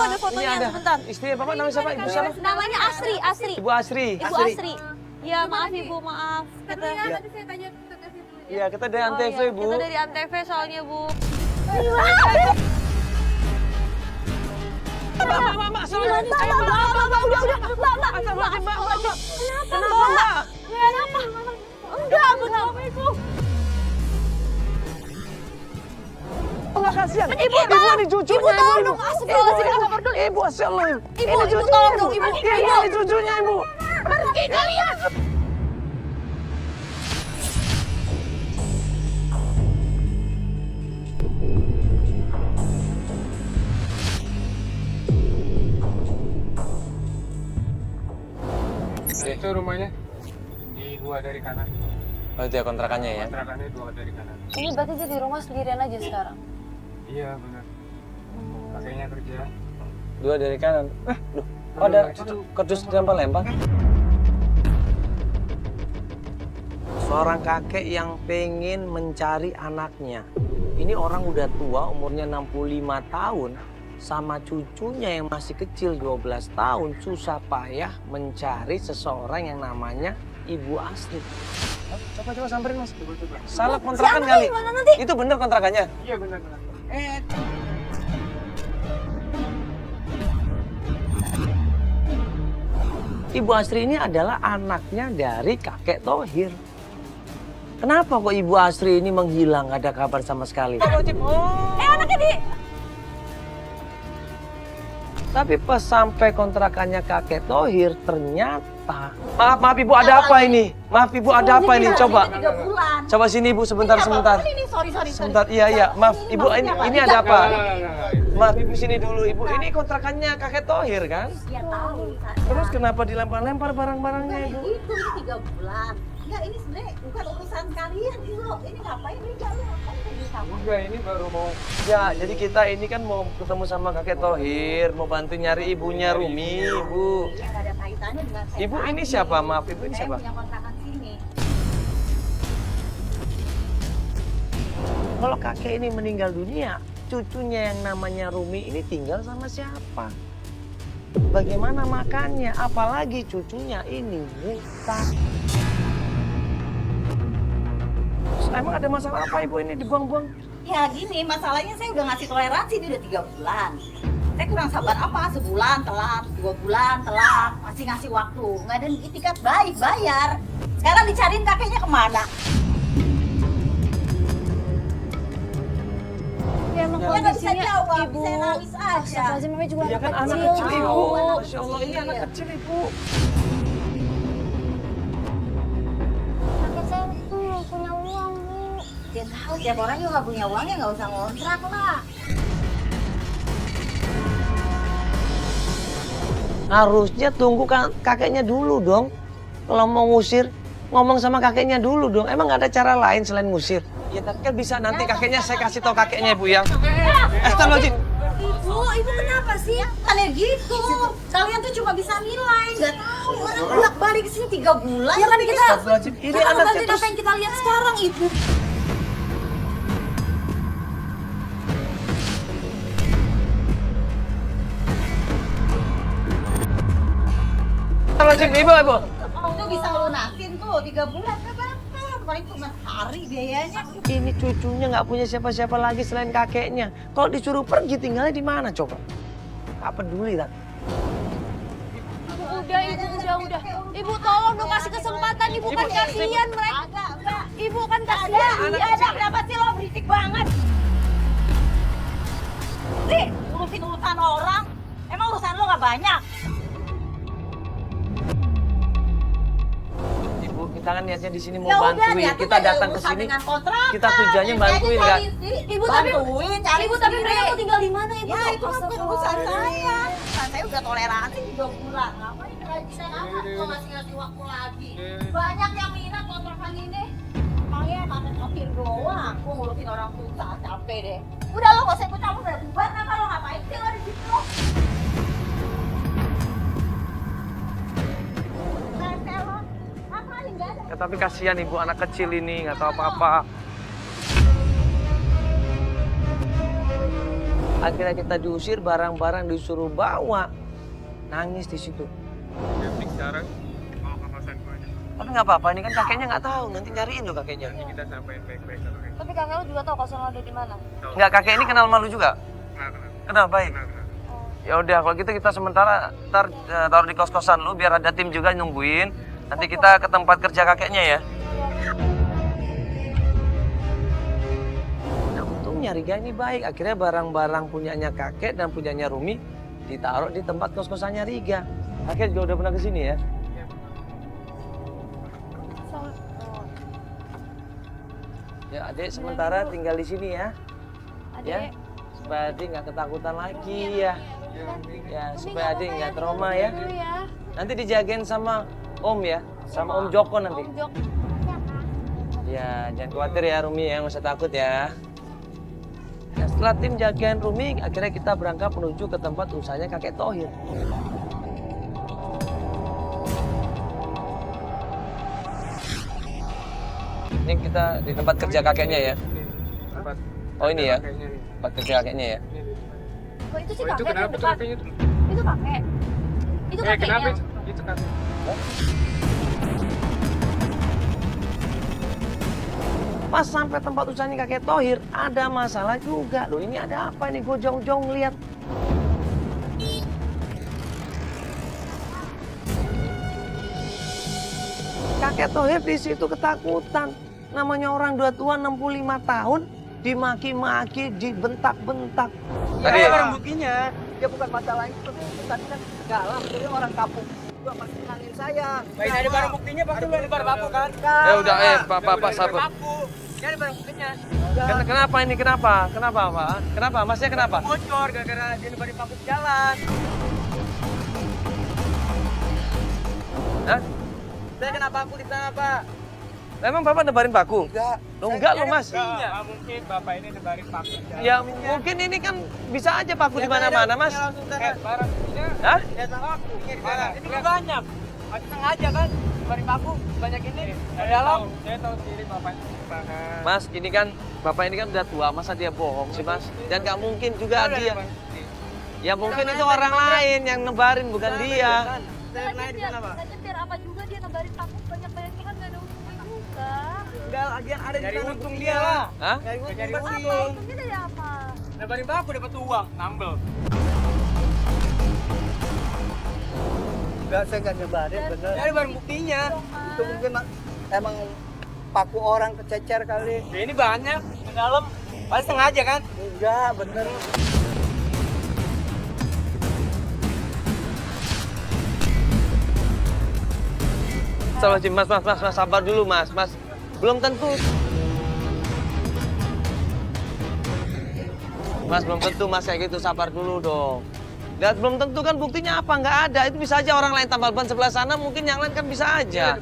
ada fotonya sebentar. Istri Bapak namanya siapa? Ibu siapa? Namanya Asri. Ibu Asri. Ibu Asri. Ya maaf Ibu, maaf. Tadi saya tanya tugas itu. Iya, kita dari Antv, Bu. Kita dari Antv soalnya, Bu. Mbak, udah. Kenapa, Mbak? Kenapa? Enggak, kenapa itu? Enggak kasihan. Ibu, ini cucunya. Ibu tolong dong, astagfirullahaladzim, nggak peduli. Ibu, Masya Allah. Ibu tolong dong, Ibu. Ini cucunya, Ibu. Pergi kalian. Itu rumahnya di 2 dari kanan. Oh, itu ya kontrakannya ya? Kontrakannya 2 dari kanan. Ini berarti dia di rumah sendirian aja sekarang? Iya benar. Kakeknya kerja. 2 dari kanan. Loh, ada kardus dilempar-lempar. Seorang kakek yang pengen mencari anaknya. Ini orang udah tua, umurnya 65 tahun. Sama cucunya yang masih kecil 12 tahun, susah payah mencari seseorang yang namanya Ibu Asri. Coba samperin, Mas. Coba. Salah kontrakan kali. Itu bener kontrakannya? Iya benar. Ibu Asri ini adalah anaknya dari kakek Thohir. Kenapa kok Ibu Asri ini menghilang, gak ada kabar sama sekali? Anaknya di... Tapi pas sampai kontrakannya kakek Thohir, ternyata... Maaf Ibu, ada apa ini? Maaf Ibu, ada apa ini? Coba. 3 bulan. Coba sini Ibu, sebentar. Ini, sorry. Sebentar, iya. Maaf Ibu, ini ada apa? Enggak. Maaf Ibu, sini dulu. Ibu, ini kontrakannya kakek Thohir kan? Iya tahu. Terus kenapa dilempar-lempar barang-barangnya Ibu? Itu 3 bulan. Enggak, ini sebenarnya bukan urusan kalian. Ini ngapain nih kamu? Enggak, ini baru mau. Ya, jadi kita ini kan mau ketemu sama kakek Thohir, mau bantu nyari ibunya Rumi, Ibu. Ya nggak ada kaitannya dengan saya. Ibu ini siapa? Maaf, Ibu ini Saya siapa? punya kontrakan sini. Kalau kakek ini meninggal dunia, cucunya yang namanya Rumi ini tinggal sama siapa? Bagaimana makannya? Apalagi cucunya ini buta. Emang ada masalah apa Ibu ini dibuang-buang? Ya gini, masalahnya saya udah ngasih toleransi ini udah 3 bulan. Saya kurang sabar apa? Sebulan telat, 2 bulan telat, masih ngasih waktu. Nggak ada itikat baik, bayar. Sekarang dicariin kakeknya kemana? Ya emang Ya nggak bisa kondisinya jawab, ibu. saya nangis aja. Astagfirullahaladzim, namanya juga Ya kan anak kecil. kecil Ibu. Tahu. Masya Allah, ini anak kecil Ibu. Kakek saya nggak punya uang, Bu. Dia tahu tiap orang juga nggak punya uangnya, nggak usah ngontrak lah. Harusnya tunggu kakeknya dulu dong. Kalau mau ngusir, ngomong sama kakeknya dulu dong. Emang nggak ada cara lain selain ngusir? Ya tapi kan bisa nanti kakeknya saya kasih tahu kakeknya Ibu ya. Astagfirullahaladzim. Ibu kenapa sih? Kalian gitu. Kalian tuh cuma bisa nilai, nggak tahu. Orang bolak-balik ke sini 3 bulan. Ya kan kita. Astagfirullahaladzim. Ini Kita anaknya ngebantuin terus. apa yang kita lihat sekarang, Ibu. Astagfirullahaladzim, Ibu. Itu bisa ngelunasin tuh 3 bulan. Nggak apa-apa. Paling cuma hari biayanya. Ini cucunya nggak punya siapa-siapa lagi selain kakeknya. Kalau disuruh pergi tinggalnya di mana coba? Nggak peduli tak? Udah. Ibu tolong dong kasih kesempatan, Ibu kan kasihan mereka. Ibu kan kasihan. Ada kenapa sih lo berisik banget? Nih, urusin urusan orang. Emang urusan lo nggak banyak? Ibu, kita kan niatnya di sini mau Ya udah, bantuin. niatnya Kita ya datang ke urusan sini. dengan kontrakan. Kita tujuannya bantuin nggak? Ibu bantuin, cari Ibu tapi sendiri. mereka mau tinggal di mana, Ibu? Ya itu kan bukan urusan saya. Nah, saya udah toleransi 2 bulan. Ngapain saya mau ngasih waktu lagi? Banyak yang minat kontrakan ini. Makanya pakai kopir doang. Aku ngurusin orang susah, capek deh. Udah lo gak usah ikut campur, udah bubar apa lo ngapain sih lo di situ? Rese lo, ngapain gak ada? Ya, tapi kasihan Ibu, anak kecil ini nggak tahu apa-apa. Akhirnya kita diusir, barang-barang disuruh bawa. Nangis di situ. Jadi sekarang mau ke kosan gue aja. Tapi nggak apa-apa, ini kan kakeknya nggak tahu. Nanti nyariin loh kakeknya. Nanti kita sampein baik-baik kalau kayak Tapi kakek lu juga tahu kosan lo ada di mana? Nggak, kakek ini kenal malu juga? Kenal. Kenal, baik. Kenal. Ya udah, kalau gitu kita sementara taruh di kos-kosan lu biar ada tim juga nungguin. Nanti kita ke tempat kerja kakeknya ya. Nah, untungnya Riga ini baik. Akhirnya barang-barang punyanya kakek dan punyanya Rumi ditaruh di tempat kos-kosannya Riga. Kakek juga udah pernah kesini ya? Ya, adik sementara tinggal di sini ya. Ya, supaya adik nggak ketakutan lagi ya. Ya, supaya adik nggak trauma ya. Nanti dijagain sama Om ya, sama Om Joko nanti. Om Joko. Ya, jangan khawatir ya Rumi ya, nggak usah takut ya. Nah, setelah tim jagain Rumi, akhirnya kita berangkat menuju ke tempat usahanya kakek Thohir. Ini kita di tempat kerja kakeknya ya. Tempat. Oh ini ya, Kayaknya nih. tempat kerja kakeknya ya. Oh, itu sih Oh, itu kakek kenapa di tuh depan. kakeknya tuh? Itu kakek. Itu kakeknya. Kenapa itu? Itu kan. Pas sampai tempat usahanya kakek Thohir, ada masalah juga. Loh ini ada apa nih, gue jauh-jauh ngeliat. Kakek Thohir di situ ketakutan. Namanya orang dua tua 65 tahun, dimaki-maki, dibentak-bentak. Tadi barang buktinya, dia bukan masalah itu, tadi kan dalam, jadi orang kampung juga pasti kenalin saya. Baik, ada barang buktinya, pasti lu ada barang baku kan? Ya udah, Pak sabar. Baku, dia ada barang buktinya. Kenapa ini, kenapa? Kenapa, Pak? Kenapa, Masnya kenapa? Bocor, gara-gara dia nebarin paku di jalan. Hah? Saya kena paku di sana, Pak. Emang Bapak nebarin paku? Enggak. Loh, enggak loh, Mas. Nggak mungkin bapak ini nebarin paku. Ya mungkin ini kan bisa aja paku di mana-mana, Mas. Barang buktinya. Hah? Ya sama aku, di Mana? sana. Ini banyak. Masih sengaja kan, nebarin paku, banyak ini. Di dalam. Saya tahu sendiri bapak itu bahan. Mas, ini kan Bapak ini kan udah tua, masa dia bohong sih, Mas? Dan nggak mungkin juga dia. Ya mungkin itu orang lain yang nebarin, bukan dia. Saya naik di sana, Pak. Nyetir apa juga dia nebarin paku banyak-banyak kan nggak ada untungnya juga. Enggak, lagi yang ada di Dari sana untung buktinya dia lah. lah. Hah? Dari untung Dari bersih. Apa untungnya dari apa? Nebarin paku dapat uang, nambel. Enggak, saya enggak nyebarin, bener. Ini barang buktinya. Itu mungkin emang paku orang kececer kali. Ya, ini banyak di dalam. Pasti sengaja kan? Enggak, bener. Mas, sabar dulu, Mas. Belum tentu. Mas, belum tentu, Mas, kayak gitu. Sabar dulu dong. Lihat, belum tentu kan buktinya apa, nggak ada. Itu bisa aja orang lain tambal ban sebelah sana, mungkin yang lain kan bisa aja.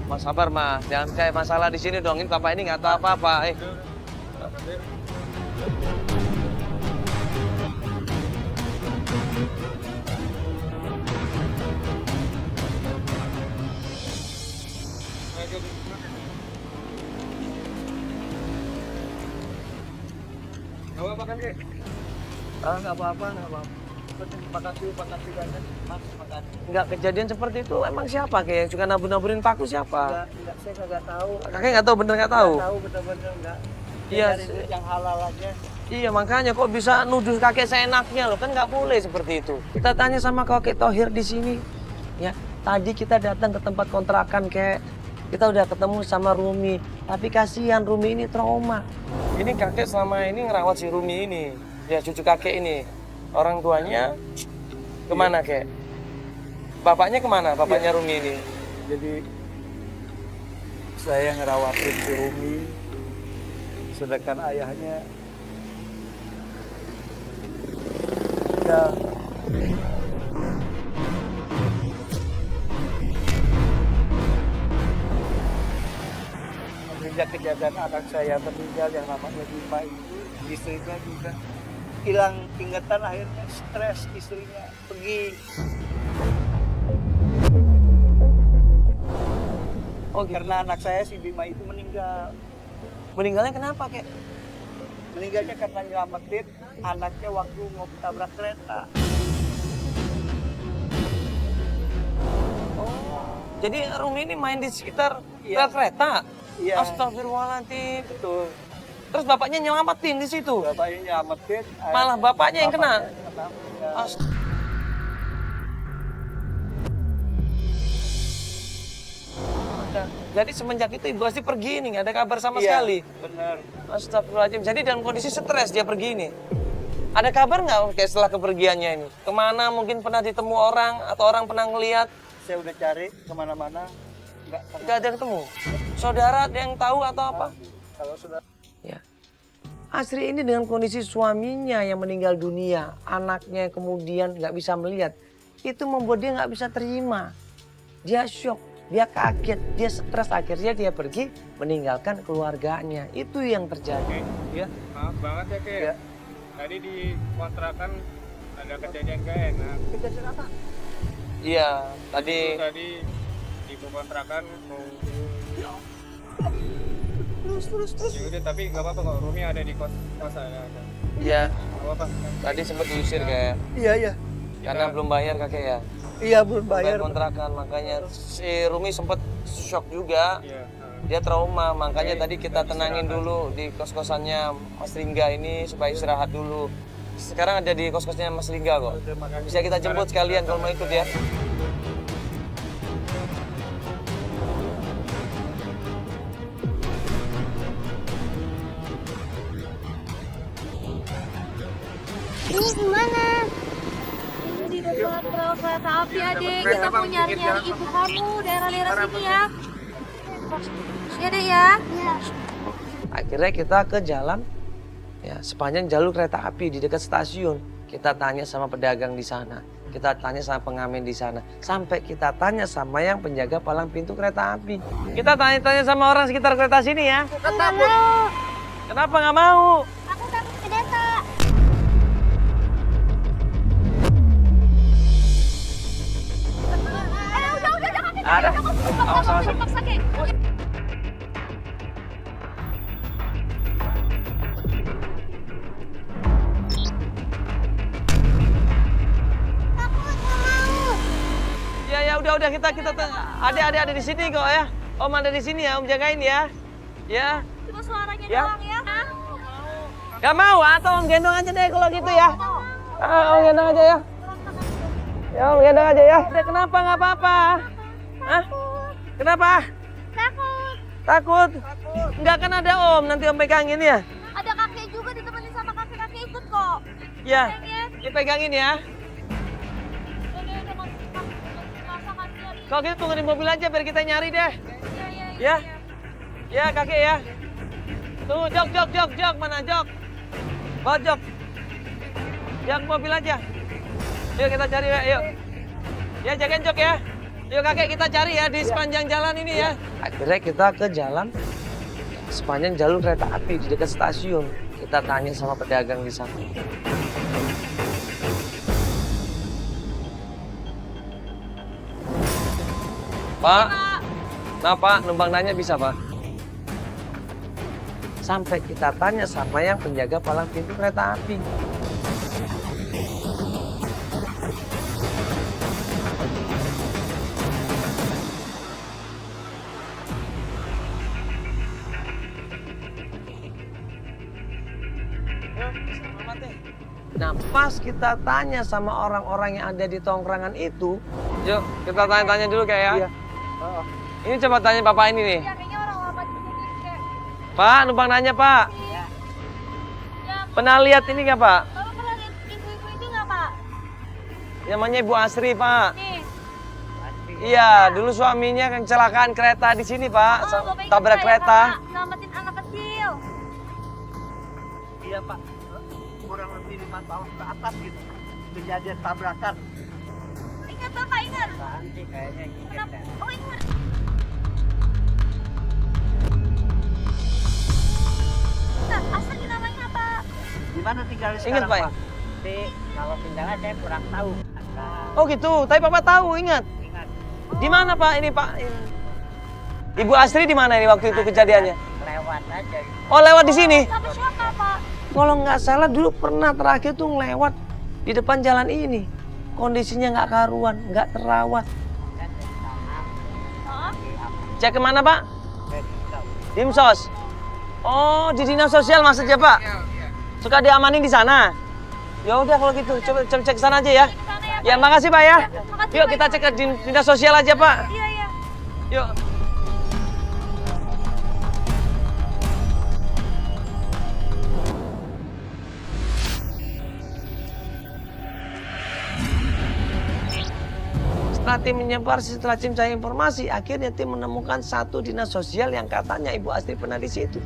Mas, sabar, Mas. Jangan kayak masalah di sini dong. Ini Bapak ini nggak tahu apa-apa. Gak apa-apa kan, Kek? Nggak apa-apa. Makasih banyak. Mas, makasih. Nggak kejadian seperti itu. Emang siapa kayak yang suka nabur-naburin paku siapa? Enggak, saya nggak tahu. Kakek nggak tahu, bener nggak tahu? Nggak tahu bener-bener enggak. Iya, Cari duit yang halal aja. Iya, makanya kok bisa nuduh kakek seenaknya loh, kan nggak boleh seperti itu. Kita tanya sama kakek Thohir di sini. Ya, tadi kita datang ke tempat kontrakan, Kek. Kita udah ketemu sama Rumi, tapi kasihan Rumi ini trauma. Ini kakek selama ini ngerawat si Rumi ini. Ya, cucu kakek ini. Orang tuanya kemana, Kek? Bapaknya kemana, bapaknya Rumi ini? Jadi saya ngerawatin si Rumi, sedangkan ayahnya udah sejak kejadian anak saya meninggal yang namanya Bima itu, istrinya juga hilang ingatan, akhirnya stres, istrinya pergi. Oh, gitu. Karena anak saya si Bima itu meninggal. Meninggalnya kenapa, Kek? Meninggalnya karena nyelamatin anaknya waktu mau tabrak kereta. Jadi Rumi ini main di sekitar Iya. rel kereta? Iya. Astagfirullahaladzim. Betul. Terus bapaknya nyelamatin di situ? Bapaknya nyelamatin. Malah bapaknya yang kena? Bapaknya yang kena. Ya. Jadi semenjak itu Ibu Astri pergi nih, nggak ada kabar sama Iya, sekali? benar. Astagfirullahaladzim. Jadi dalam kondisi stres dia pergi ini? Ada kabar nggak kayak setelah kepergiannya ini? Kemana mungkin pernah ditemu orang atau orang pernah ngeliat? Saya udah cari kemana-mana, Nggak ada ketemu? Saudara ada yang tahu atau apa? kalau sudah Ya. Astri ini dengan kondisi suaminya yang meninggal dunia, anaknya kemudian nggak bisa melihat, itu membuat dia nggak bisa terima. Dia shock, dia kaget, dia stres, akhirnya dia pergi meninggalkan keluarganya. Itu yang terjadi. ya. Maaf banget ya, Kek. Ya. Tadi di kontrakan ada kejadian gak enak. Kejadian apa? Iya, tadi Tadi ibu kontrakan mau... Terus. Ya udah, tapi gak apa-apa kok. Rumi ada di kosan. Ada. ya Gak apa-apa. tadi sempat diusir kayak Iya. karena belum bayar kakek ya. Iya, belum Bayar bayar. kontrakan, makanya si Rumi sempat shock juga. Iya. Dia trauma, makanya tadi kita tenangin dulu di kos-kosannya Mas Ringga ini supaya istirahat dulu. Sekarang ada di kos-kosnya Mas Ringga kok. Bisa kita jemput sekalian kalau mau ikut ya. Ini gimana? Ini di dekat rel kereta api, Adek. Kita mau nyari-nyari ibu kamu daerah-daerah sini ya. Iya, Dek ya. Iya. Akhirnya kita ke jalan ya sepanjang jalur kereta api di dekat stasiun. Kita tanya sama pedagang di sana, kita tanya sama pengamen di sana, sampai kita tanya sama yang penjaga palang pintu kereta api. Kita tanya-tanya sama orang sekitar kereta sini ya. Aku nggak mau. Kenapa nggak mau? Aku takut ke desa. Udah, kakek. Ada. Awas. Paksa, Kek. Ya udah kita ada di sini kok ya. Om ada di sini ya, Om jagain ya. Ya. Cuma suaranya Ya. doang ya. Gak mau atau Om gendong aja deh kalau gitu ya. Om gendong aja ya. Ya Om gendong aja ya. Kenapa nggak apa-apa? Hah? Kenapa? Takut. Takut? Nggak kan ada Om, nanti Om pegangin ya. Ada kakek juga ditemenin sama kakek-kakek ikut kok. Ya, Ya. dipegangin ya. Udah masa kasihan. Kalau gitu tunggu di mobil aja biar kita nyari deh. Iya. Ya kakek ya. Tunggu jok mana jok? Bawa jok. Yang mobil aja. Yuk kita cari ya, yuk. Ya jagain jok ya. Yuk kakek kita cari ya di sepanjang jalan ini ya. Akhirnya kita ke jalan sepanjang jalur kereta api di dekat stasiun. Kita tanya sama pedagang di sana. Pak, nah Pak, numpang nanya bisa Pak? Sampai kita tanya sama yang penjaga palang pintu kereta api. Nah pas kita tanya sama orang-orang yang ada di tongkrangan itu, yuk kita tanya-tanya dulu kayak ya. Iya. Ini coba tanya bapak ini nih. Ya, kayaknya orang lama di sini, Kek. Pak, numpang nanya Pak. Ya. Pernah lihat ini nggak Pak? Bapak pernah lihat ibu-ibu ini nggak, Pak? Namanya Ibu Asri Pak. Nih. Iya, dulu suaminya kecelakaan kereta di sini Pak. Bapak ingat Tabrak nggak ya, kereta. Kakak? Selamatin anak kecil. Iya Pak, kurang lebih 5 tahun ke atas gitu. Kejadian tabrakan. Ingat Bapak, ingat? Nanti kayaknya ingat ya. Oh, ingat. Nah, asli namanya apa? Di mana tinggal Ingat sekarang Pak ya? Tapi kalau tinggalnya saya kurang tahu. Oh gitu, tapi Bapak tahu, ingat. Ingat. Di mana Pak ini Pak? Ibu Asri di mana ini waktu itu kejadiannya? Lewat aja. Oh lewat di sini? Sama siapa, Pak? Kalau nggak salah dulu pernah terakhir tuh ngelewat di depan jalan ini. Kondisinya nggak karuan, nggak terawat. Cek kemana Pak? Dimsos. Oh, di dinas sosial maksudnya Pak? Suka diamanin di sana? Ya udah kalau gitu, coba cek sana aja ya. Ya makasih Pak ya. Yuk kita cek ke dinas sosial aja Pak. Iya, iya. Yuk. Setelah tim menyebar, setelah tim cari informasi, akhirnya tim menemukan satu dinas sosial yang katanya Ibu Astri pernah di situ.